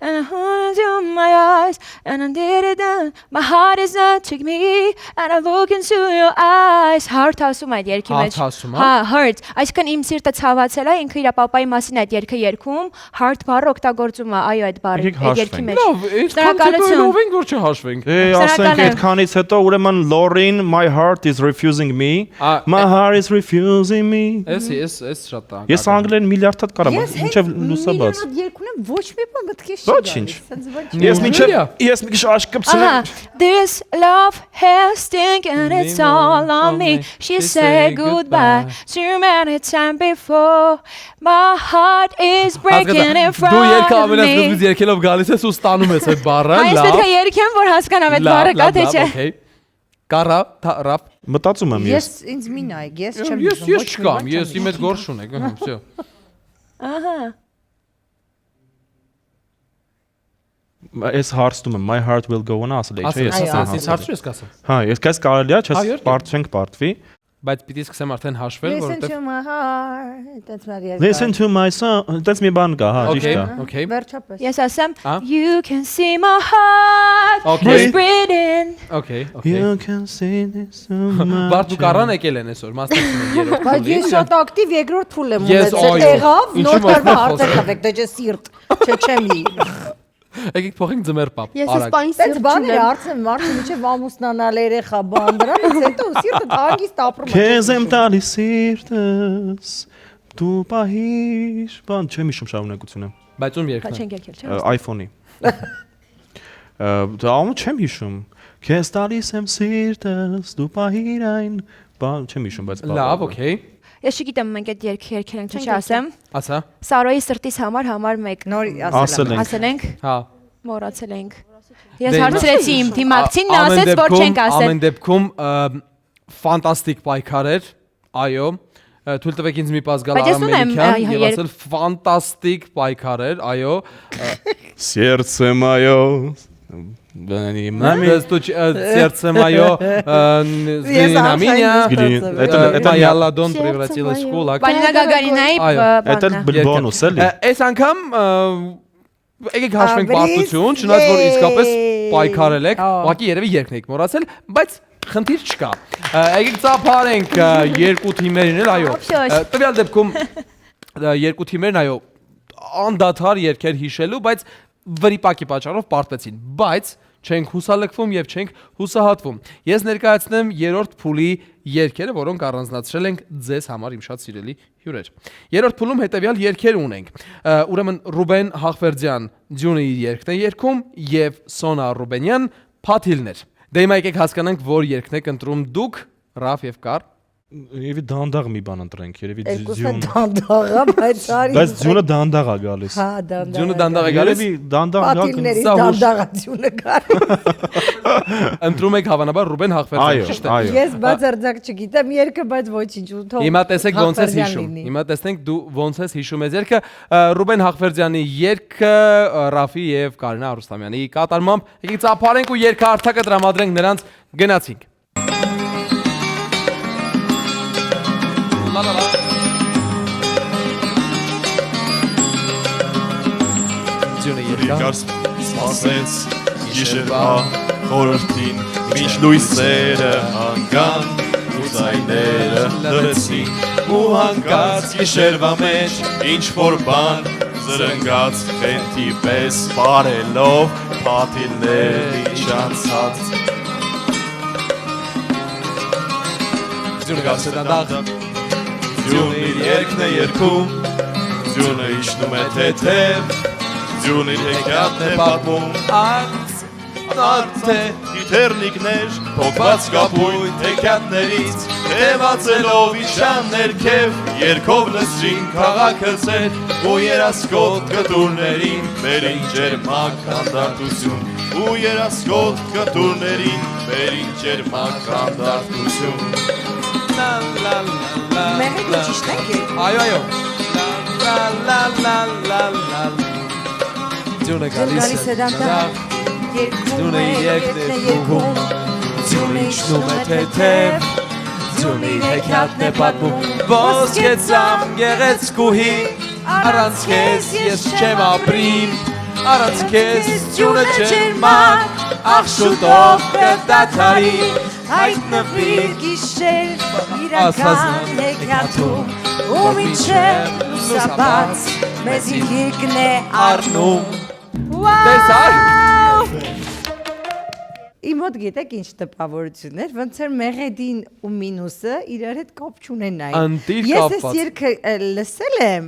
[SPEAKER 5] and I hold you in my eyes and I did it done my heart is not to me and I look into your eyes heart ասում այդ երգի մեջ
[SPEAKER 4] Heart ասում,
[SPEAKER 5] հա heart այսինքն իմ սիրտը ցավացել է ինքը իր papai մասին այդ երգը երգում heart բառը օգտագործում է այո այդ բառը
[SPEAKER 1] Եկեք
[SPEAKER 5] այդ երգի մեջ
[SPEAKER 4] Լավ, այդքան հետո ով ենք որ չհաշվենք
[SPEAKER 1] ասենք
[SPEAKER 5] Շնորհակալ եմ։
[SPEAKER 1] այդքանից հետո ուրեմն Lauren, my heart is refusing me. My heart is refusing me.
[SPEAKER 4] Ես շատ տան
[SPEAKER 1] Ես անգլերեն միլիարդ հատ կարամ,
[SPEAKER 2] Ես
[SPEAKER 1] մինչև լուսաբաց։
[SPEAKER 2] երգ ունեմ ոչ մի բան մտքից
[SPEAKER 1] Ոչինչ։
[SPEAKER 2] չի
[SPEAKER 1] Ես մինչև աշկ կպցնեմ։
[SPEAKER 5] This love has stinking it's all on me She said goodbye too many times before My heart is breaking in front
[SPEAKER 4] Դու երգը
[SPEAKER 5] of
[SPEAKER 4] ամենասկզբից
[SPEAKER 5] me
[SPEAKER 4] երգելով գալիս ես ու ստանում ես այդ բառը
[SPEAKER 5] Այս պետք է երգեմ որ հասկանամ այդ բառը կա թե չէ
[SPEAKER 4] օքեյ Կարա, ռապ
[SPEAKER 1] Մտածում եմ ես։
[SPEAKER 2] Ես ինձ մի նայեք, ես չեմ
[SPEAKER 4] Ես չկամ, ես իմ այդ գործ ունեք, всё
[SPEAKER 5] Ահա
[SPEAKER 1] Ես հարցնում եմ, my heart will go on ասել է, չէ՞, ես
[SPEAKER 4] ասեմ, ես հարցրու ես կասեմ։
[SPEAKER 1] Հա, ես կես կարելի է, չես չենք պարտվի։
[SPEAKER 4] Բայց պիտի սկսեմ արդեն հաշվել,
[SPEAKER 2] Listen to my heart, that's my real.
[SPEAKER 1] Listen to my song, that's մի բան կա, հա, ճիշտ է։
[SPEAKER 4] Okay.
[SPEAKER 2] Վերջապես։
[SPEAKER 5] Ես ասեմ you can see my heart
[SPEAKER 4] Okay.
[SPEAKER 5] is beating.
[SPEAKER 4] Okay.
[SPEAKER 1] You can see this so much.
[SPEAKER 4] Բարդ ու կարան եկել են այսօր, մասնակցում են երրորդ
[SPEAKER 2] Բայց
[SPEAKER 4] փուլին։
[SPEAKER 2] ես շատ ակտիվ երկրորդ փուլ եմ
[SPEAKER 4] Ես,
[SPEAKER 2] ունեցել,
[SPEAKER 4] այո,
[SPEAKER 2] եղավ,
[SPEAKER 4] ինչի
[SPEAKER 2] նոր
[SPEAKER 4] մասն
[SPEAKER 2] տարվա
[SPEAKER 4] է
[SPEAKER 2] հարցեր
[SPEAKER 4] խոսքը։
[SPEAKER 2] տվեք, դե ջե սիրտ, չեմի։
[SPEAKER 4] Եկեք փոխենք ձմեր պապ։
[SPEAKER 7] Ես ես բանի
[SPEAKER 2] Դες
[SPEAKER 7] սիրտ
[SPEAKER 2] բաներ
[SPEAKER 7] չունեմ։
[SPEAKER 2] հարցեմ, մարդը միջև ամուսնանալ երեխա բան դրանից հետո սիրտը հանգիստ ապրում է։
[SPEAKER 1] Քեզ եմ տալիս սիրտս, դու պահիր, բան չեմ հիշում շարունակությունը։
[SPEAKER 4] Բայց ում երկն է։
[SPEAKER 5] Չենք եկել, չէ՞։
[SPEAKER 1] iPhone-ի։ Դա ում չեմ հիշում։ Քեզ տալիս եմ սիրտս, դու պահիր այն, բան չեմ հիշում, բայց
[SPEAKER 4] Լավ, okay։
[SPEAKER 5] Ես չգիտեմ մենք այդ երկեր ենք, չէ՞ ասեմ։
[SPEAKER 4] Ասա։
[SPEAKER 5] Սարոյի սրտից համար 1
[SPEAKER 2] Նոր
[SPEAKER 1] ասել ենք։
[SPEAKER 5] ասել ենք,
[SPEAKER 4] Հա։
[SPEAKER 5] մոռացել ենք։ Ես հարցրեցի իմ դիմակցին, նա ասեց, որ չենք ասել։
[SPEAKER 4] Ամեն դեպքում ֆանտաստիկ պայքար էր, այո։ Թույլ տվեք ինձ մի պաս գալ
[SPEAKER 5] Բայց ես ունեմ,
[SPEAKER 4] ամերիկյան եւ ասել ֆանտաստիկ պայքար էր, այո։
[SPEAKER 1] Сердце моё
[SPEAKER 4] Ես դու сердце моё на меня. Это я ладон превратилась в кулак.
[SPEAKER 5] Полина Гагарինայի
[SPEAKER 1] Это бонус էլի։
[SPEAKER 4] Այս անգամ եկեք հաշվենք պարտություն, չնայած որ իսկապես պայքարել եք, ուղղակի երևի երկն եք մոռացել, բայց խնդիր չկա։ Եկեք ծափարենք երկու թիմերին էլ, այո։ Տվյալ դեպքում երկու թիմերն այո անդադար երկեր հիշելու, բայց վրիպակի պատճառով պարտվեցին, բայց չենք հուսալքվում եւ չենք հուսահատվում։ Ես ներկայացնեմ երրորդ փուլի երգերը, որոնք առանձնացրել ենք ձեզ համար իմ շատ սիրելի հյուրեր։ Երրորդ փուլում հետեւյալ երգեր ունենք։ Ուրեմն Ռուբեն Հախվերդյան Ձյունը իր երգն է երգում եւ Սոնա Ռուբենյան Փաթիլներ։ Դե հիմա եկեք հասկանանք, որ երգն եք ընտրում դուք, Ռաֆ եւ Կար։
[SPEAKER 1] Երևի դանդաղ մի բան ընտրենք, երևի
[SPEAKER 2] Երկուսը
[SPEAKER 1] ձյուն։
[SPEAKER 2] դանդաղ է, բայց արի։
[SPEAKER 1] Բայց ձյունը դանդաղ է գալիս։
[SPEAKER 2] Հա, դանդաղ։
[SPEAKER 4] Ձյունը դանդաղ է գալիս։
[SPEAKER 1] Երևի դանդաղ
[SPEAKER 2] Պատիլների
[SPEAKER 4] Սա հուշ։
[SPEAKER 2] դանդաղացյունը կար։
[SPEAKER 4] Ընտրում եք հավանաբար Ռուբեն Հախվերդյան, ճիշտ է։
[SPEAKER 1] Այո։
[SPEAKER 2] Ես բացարձակ չգիտեմ երկը, բայց ոչինչ ու թող։
[SPEAKER 4] Հիմա տեսեք ոնց ես
[SPEAKER 2] Հախվերդյան
[SPEAKER 4] հիշում։
[SPEAKER 2] լինի։
[SPEAKER 4] Հիմա տեսնենք դու ոնց ես հիշում ես երգը։ Ռուբեն Հախվերդյանի երգը Ռաֆի եւ Կարինա Արուստամյանի կատարմամբ։ Եկեք ծափարենք ու երգը արդակը տրամադրենք նրանց գնացինք։ Լա լա լա։ Ձյունը երգա։
[SPEAKER 8] Երկար սպասեց գիշերվա խորհրդին, մինչ լույսերը հանգան ու ձայները լրացին, ու հանկարծ գիշերվա մեջ ինչ որ բան զրնգաց խենթի պես բարելով փաթիլների չանցած։
[SPEAKER 4] Ձյունը գալիս է դանդաղ։
[SPEAKER 8] Ձյունը իր երկն է երգում, ձյունը իջնում է թեթև, ձյունը իր հեքիաթն է պատմում, Արտե գիթեռնիկներ, փոքված կապույտ հեքիաթներից, թևածելով իջան ներքև, երկով լսրին քաղաքը ծեր, ու երասկոտ կտուրներին, մերին ջերմակ հանդարտություն, ու երասկոտ կտուրներին, մերին ջերմակ հանդարտություն։
[SPEAKER 2] Մենք ճիշտ ենք։
[SPEAKER 4] Այո, այո։ Լա լա լա լա լա։ Ձյունը գալիս է դանդաղ։ Ձյունը երկն է երգում, ձյունը իջնում է թեթև, ձյունը իր հեքիաթն է պատմում, ոսկե ծամ գեղեցկուհի, առանց քեզ ես չեմ ապրիմ, առանց քեզ ձյունը ջերմակ, ախ շուտով կդադարի, հայտնվի
[SPEAKER 2] գիշեր իրական հեքիաթում, ու մինչև լուսաբաց մեզ երկն է
[SPEAKER 4] առնում։ Տեսար։
[SPEAKER 2] Իմ մոտ գիտեք ինչ տպավորություն էր, ոնց որ մեղեդին ու մինուսը իրար հետ կապ չունենային։
[SPEAKER 4] Անտիր
[SPEAKER 2] Ես
[SPEAKER 4] կապված։
[SPEAKER 2] այս երգը լսել եմ,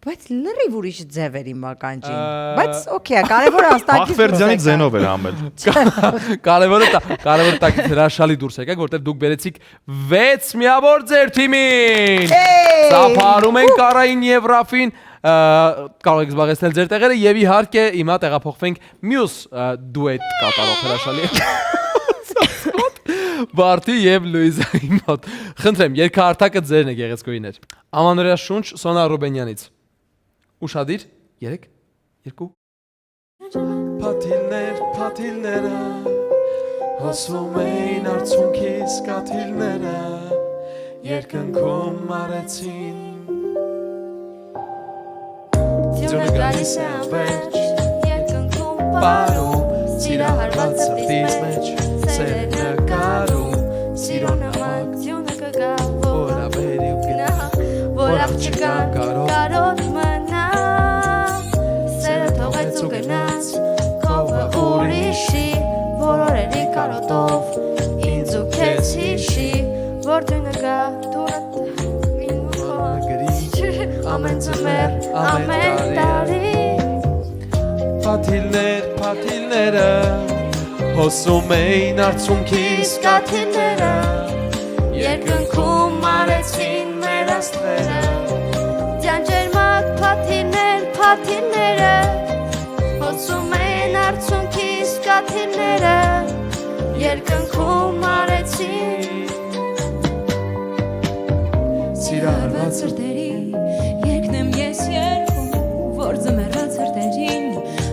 [SPEAKER 2] բայց լրիվ ուրիշ ձև էր իմ ականջին։ Բայց օքեյ, կարևորը հաստատից
[SPEAKER 1] Հախվերդյանի ձենով էր ամել։
[SPEAKER 4] Կարևորը տակից հրաշալի դուրս եկեք, որտեղ դուք բերեցիք 6 միավոր ձեր թիմին։ Սափարում են Կարային եւ Ռաֆին, կարող եք զբաղեցնել ձեր տեղերը եւ իհարկե հիմա տեղափոխվենք մյուս դուետ կատարող հրաշալի Բարթի եւ Լուիզայի մոտ։ Խնդրեմ, երկհարտակը ձերն է գեղեցկուհիներ։ Ամանորյա շունչ Սոնա Ռուբենյանից։ Ուշադիր, 3 2 Փաթիլները հոսում էին արցունքիս կաթիլները երկնքում մարեցին Ձյունը գալիս է անվերջ երկնքում պարում սիրահարված սրտիս մեջ սեր է նկարում սիրո նամակ ձյունը կգա որ ավերի ու գնա որ աղջկան կարոտ մնա սերը թողեց ու գնաց քովը ուրիշի որ օրերի կարոտով ինձ ու քեզ հիշի որ դու նգա դուրդ իմ խորագրիչ ամեն ծմեր ամեն տարի Փաթիլները հոսում էին արցունքիս կաթիլները երկնքում մարեցին մեր աստղերը Ձանջերմակ փաթիլները հոսում էին արցունքիս կաթիլները երկնքում մարեցին Սիրահարված սրտերի երկնեմ ես երկում որ ձմեռած սրտերին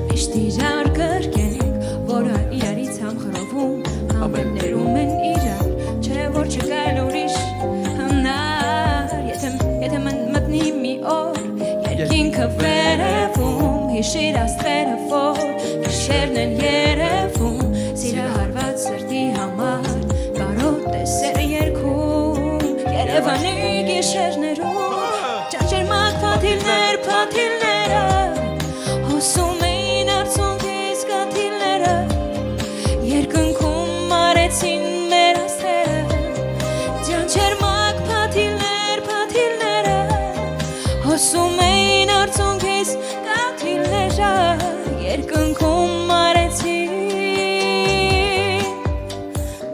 [SPEAKER 4] միշտ իրար կրկենք որը իրարից համխրովում ամեններում են իրար չէ որ չկայլ ուրիշ հնար եթե մտնի մի օր երկինքը վերևում հիշիր աստղերը որ գիշերն են երևում սիրահարված սրտի համար կարոտ է սերը երկում Երևանի գիշերներում ճանճերմակ փաթիլները հոսում էին արցունքիս կաթիլները երկնքում մարեցին մեր աստղերը ճանճերմակ փաթիլները հոսում էին արցունքիս կաթիլները երկնքում մարեցին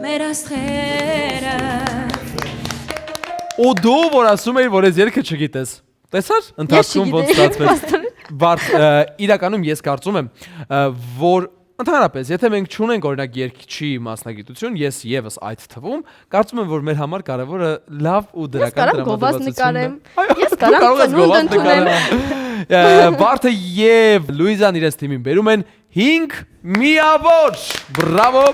[SPEAKER 4] մեր աստղերը Ու դու որ ասում էիր որ այս երգը չգիտես տեսար ընթացքում ոնց ստացվեց Բարդ իրականում ես կարծում եմ որ ընդհանրապես եթե մենք չունենք օրինակ երգչի մասնագիտություն ես եւս այդ թվում կարծում եմ որ մեր համար կարևորը լավ ու դրական
[SPEAKER 7] դրամատուրգիա
[SPEAKER 4] ես կարող եմ գովազ նկարեմ Բարդը եւ Լուիզան իրենց թիմին բերում են 5 միավոր բրավո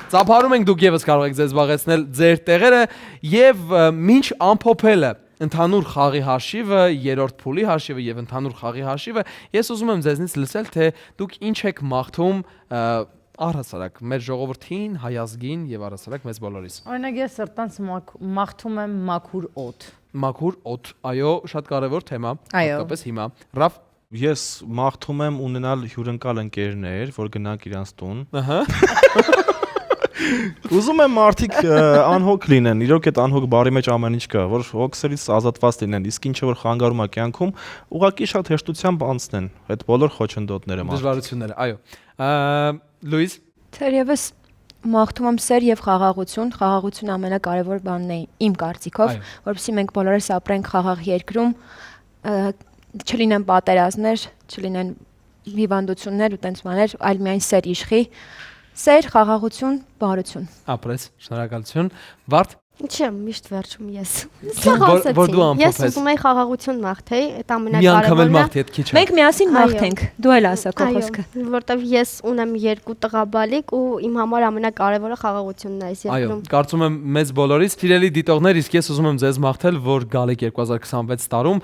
[SPEAKER 4] Ծափարում ենք դուք եւս կարող եք ձեզ զբաղեցնել ձեր տեղերը եւ մինչ ամփոփելը ընդհանուր խաղի հաշիվը, երրորդ փուլի հաշիվը եւ ընդհանուր խաղի հաշիվը ես ուզում եմ ձեզնից լսել թե դուք ինչ եք մաղթում առհասարակ մեր ժողովրդին, հայ ազգին եւ առհասարակ մեզ բոլորիս։
[SPEAKER 2] Օրինակ ես սրտանց մաղթում եմ մաքուր օդ։
[SPEAKER 4] Մաքուր օդ, այո, շատ կարեւոր թեմա, հատկապես հիմա։ Ռաֆ
[SPEAKER 1] Ես մաղթում եմ ունենալ հյուրընկալ ընկերներ, որ գնանք իրանց տուն։
[SPEAKER 4] Ահա
[SPEAKER 1] Ուզում եմ մարդիկ անհոգ լինեն, իրոք այդ անհոգ բարի մեջ ամեն ինչ կա, որ հոգսերից ազատված լինեն, իսկ ինչը որ խանգարում է կյանքում, ուղղակի շատ հեշտությամբ անցնեն այդ բոլոր խոչընդոտները մարդիկ։
[SPEAKER 4] Դժվարությունները, այո։ Լուիզ
[SPEAKER 5] Թերևս մաղթում եմ սեր եւ խաղաղություն ամենակարևոր բանն է իմ կարծիքով, որովհետեւ մենք բոլորս ապրենք խաղաղ երկրում, չլինեն պատերազմներ, չլինեն հիվանդություններ ու տենց բաներ, այլ միայն սեր իշխի Սեր, խաղաղություն, բարություն։
[SPEAKER 4] Ապրես, շնորհակալություն։ Վարդ
[SPEAKER 7] Չեմ, միշտ վերջում ես։
[SPEAKER 4] Որ դու ամփոփես։
[SPEAKER 7] Ես ուզում եի խաղաղություն մաղթեի, այդ
[SPEAKER 4] ամենակարևորն է։ Մի անգամ էլ մաղթի, այդ քիչ է։
[SPEAKER 5] Մենք միասին մաղթենք, դու էլ ասա քո խոսքը։
[SPEAKER 7] Որտեվ ես ունեմ 2 տղաբալիկ ու իմ համար ամենակարևորը խաղաղությունն է այս երկրում։
[SPEAKER 4] Այո, կարծում եմ մեզ բոլորից սիրելի դիտողներ, իսկ ես ուզում եմ ձեզ մաղթել, որ գալիք 2026 տարում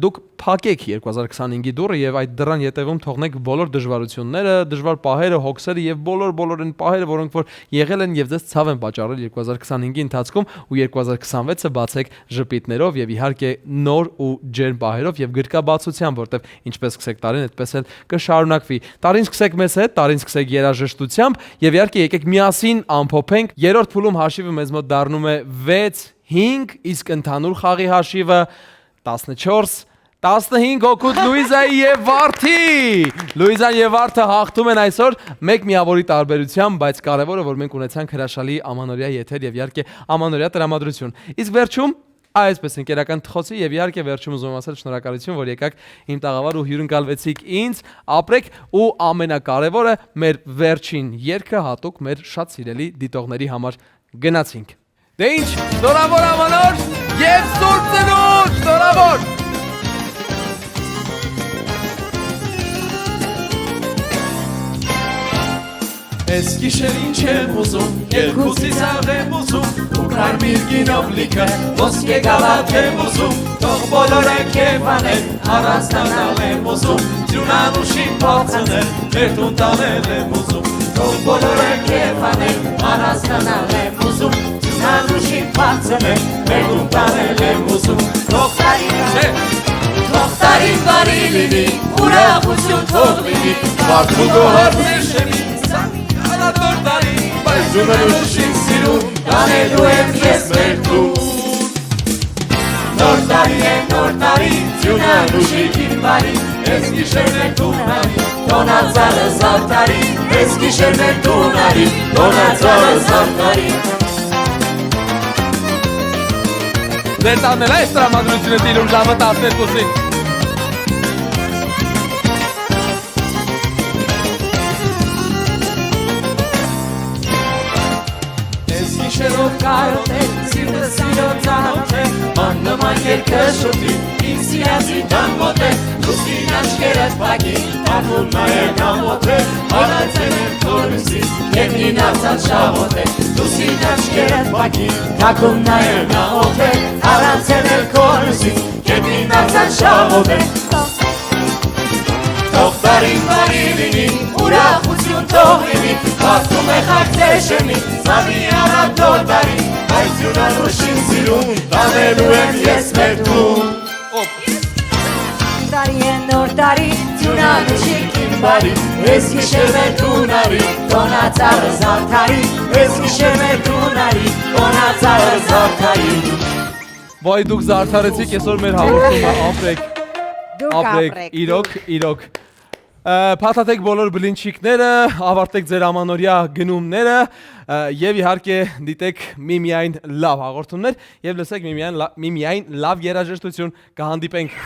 [SPEAKER 4] դուք փակեք 2025-ի դուռը եւ այդ դռան ետևում թողնեք բոլոր դժվարությունները, դժվար պահերը, հոգսերը եւ բոլոր այն պահերը, որոնք որ եղել են եւ ձեզ ցավ են պատճառել 2025-ի ընթացքում ու 2026-ը բացեք ժպիտներով եւ իհարկե նոր ու ջերմ պահերով եւ գրկաբացությամբ, որտեվ ինչպես սկսեք տարին, այդպես էլ կշարունակվի։ Տարին սկսեք մեզ հետ, տարին սկսեք երաժշտությամբ եւ իհարկե եկեք միասին ամփոփենք։ Երրորդ փուլում հաշիվը մեզ մոտ դառնում է 6-5, իսկ ընդհանուր խաղի հաշիվը 14 15 օգուտ Լուիզայի եւ Վարդի։ Լուիզան եւ Վարդը հաղթում են այսօր մեկ միավորի տարբերությամբ, բայց կարևորը որ մենք ունեցանք հրաշալի ամանորյա եթեր եւ իհարկե ամանորյա տրամադրություն։ Իսկ վերջում այսպես ընկերական թխոցի եւ իհարկե վերջում ուզում եմ ասել շնորհակալություն, որ եկաք իմ տաղավար ու հյուրընկալվեցիք ինձ, ապրեք ու ամենակարևորը մեր վերջին երգը հատուկ մեր շատ սիրելի դիտողների համար գնացինք։ Դե ինչ, շնորհավոր ամանոր եւ սուրբ ծնունդ, շնորհավոր
[SPEAKER 8] Ես գիշեր ինչ եմ ուզում, երկուսից աղ եմ ուզում, ու կարմիր գինով լիքը, ոսկե գավաթ եմ ուզում, թող բոլորը քեվ անեն, առանձնանալ եմ ուզում, ձյունանուշին բացնել, մեր տուն տանել եմ ուզում, թող բոլորը քեվ անեն, առանձնանալ եմ ուզում, ձյունանուշին բացնել, մեր տուն տանել եմ ուզում, թող տարին բարի լինի, ուրախություն թող լինի, վարդ ու գոհար նշեմի, Նոր տարի, բայց ձյունանուշին սիրում, տանելու եմ ես մեր տուն Նոր տարի, ձյունանուշին իմ բարի, ես գիշերն է տունարի, տոնածալը զավտարի, ես գիշերն է տունարի, տոնածալը զավտարի
[SPEAKER 4] Ձեր տանել այս տրամադրությունը տիրում ժամը 12-ին
[SPEAKER 8] Շերով կարոտել, սիրտը սիրո ծանոթել, մաննման երկը շուտի, իմ սիրասի տան մոտել, լուսին աչքերդ պակի, տանում նայեն ամոթել, հարացել եմ թորուսից, երկին արցած շաղոթել, լուսին աչքերդ պակի, տակում նայեն ամոթել, հարացել եմ թորուսից, երկին արցած շաղոթել, Թող տարին բարի լինի, ուրախություն թող լինի, Հաղթում է խաղթեր շեմի, սավի առատ նոր տարի, Այս ձյունանուշին սիրում, տանելու եմ ես մեր տուն
[SPEAKER 2] Տարի է նոր տարի,
[SPEAKER 8] ձյունանուշին իմ բարի, Ես գիշեր մեր տունարի, տոնածալը զավթարի, Ես գիշեր մեր տունարի, տոնածալը զավթարի
[SPEAKER 4] Վայ դուք զարդարեցիք այսօր մեր հաղորդումը, ապրեք, իրոք Փաթաթեք բոլոր բլինչիկները, ավարտեք ձեր ամանորյա գնումները եւ իհարկե դիտեք միմիայն լավ հաղորդումներ եւ լսեք միմիայն լավ երաժշտություն կհանդիպենք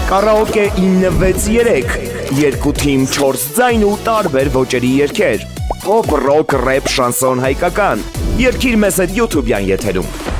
[SPEAKER 6] Կարաոկե 963 երկու թիմ 4 ձայն ու տարբեր ոճերի երգեր Pop, rock, rap, շանսոն հայկական Երգիր մեզ այդ YouTube-յան եթերում